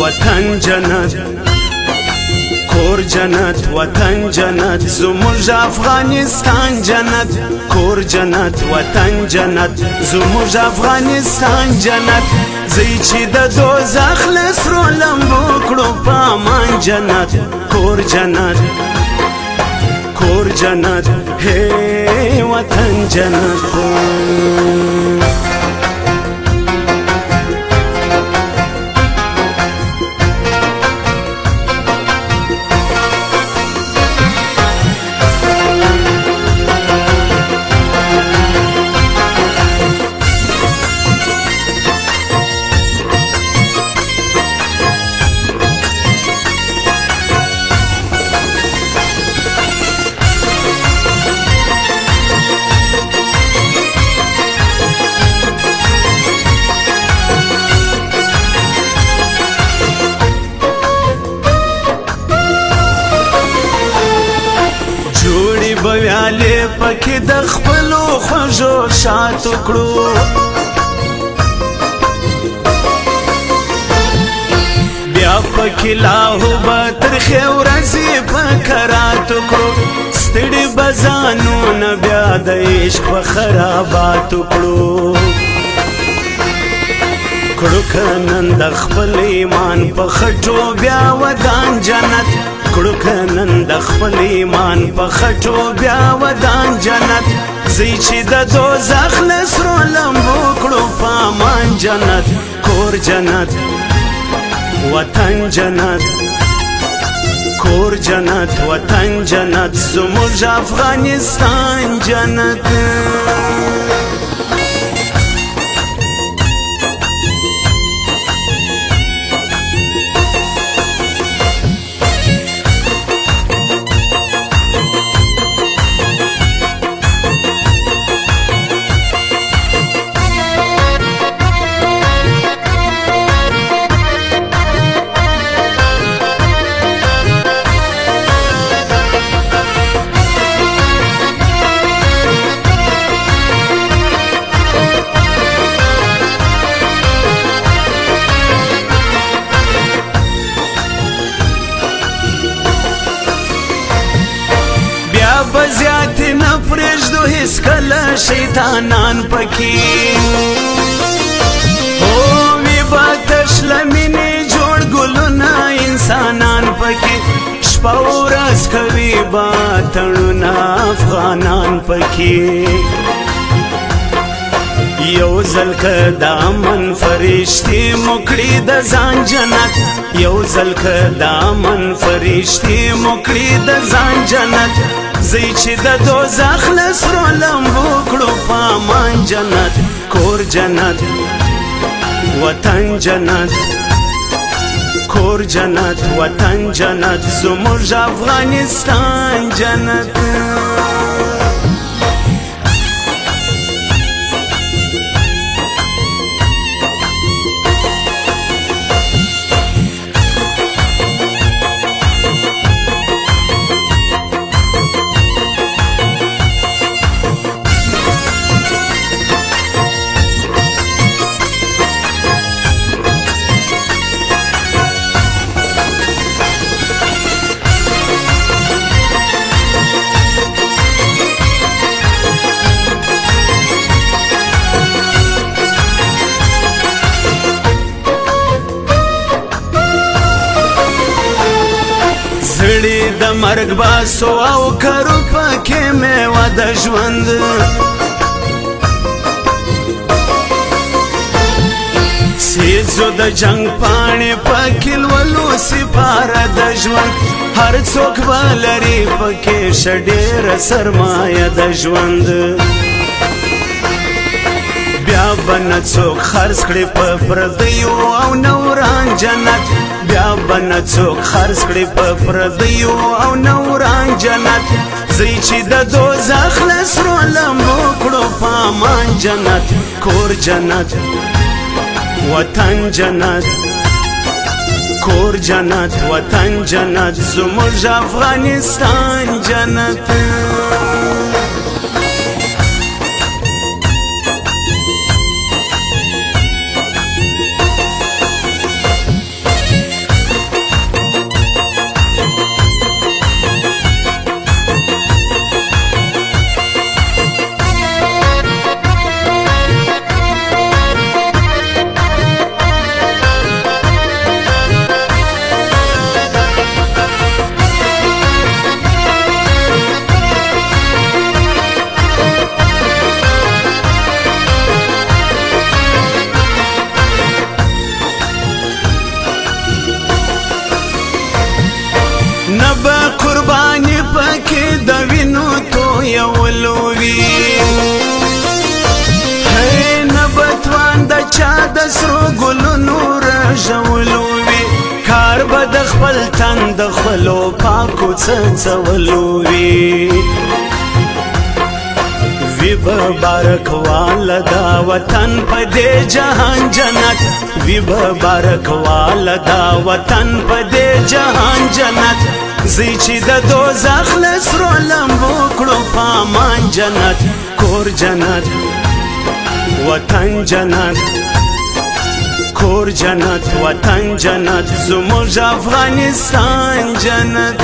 وطن جنت کور جنت وطن جنت زموږ افغانستان جنت کور جنت وطن جنت زموږ افغانستان جنت زی چې د دوزخ له سرو لمبو کړو په امان جنت کور جنت کور جنت هی وطن جنت بویالی پکی د خپلو خوږو شاتو کړو بیا پکی لاهو به ترخې ورځې په کراتو کړو ستړي به ځانونه بیا د عشق په خراباتو کړو کړو که نن د خپل ایمان په خټو بیا ودان جنت کړو که نن د خپل ایمان په خټو بیا ودان جنت زی چې د دوزخ له سرو لمبو کړو په امان جنت کور جنت وطن جنت کور جنت وطن جنت زموږ افغانستان جنت بزیات نه پرېږدو هیڅ کله شیطانان پکې هو وي به تش له مینې جوړ ګلونه انسانان پکې شپه ورځ کوي به تړونه افغانان پکې یو ځل که د امن فرشتې مکړي د ځان جنت یو ځل که د امن فرشتې مکړي د ځان جنت زی چې د دوزخ له سرو لمبو کړو په امان جنت کور جنت وطن جنت کور جنت وطن جنت زموږ افغانستان جنت زړی د مرګ باسو او کرو پکې میوه د ژوند سیزو د جنگ پاڼې پکې لولو سپاره د ژوند هر څوک به لري پکې ښه ډېره سرمایه د ژوند بیا به نه څوک خرڅ کړي په پردیو او نوران جنت بیا به نه څوک خرڅ کړي په پردیو او نوران جنت زی چې د دوزخ له سرو لمبو کړو په امان جنت کور جنت وطن جنت کور جنت وطن جنت زموږ افغانستان جنت سرو ګلونو رژولو وي کار به د خپل تن د خپلو پاکو څڅولو وي وی بارک والا دا وطن په دې جهان جنت وی بارک والا دا وطن په دې جهان جنت زی چې د دوزخ له سرو لمبو کړو پامان جنت کور جنت وطن جنت کور جنت وطن جنت زموږ افغانستان جنت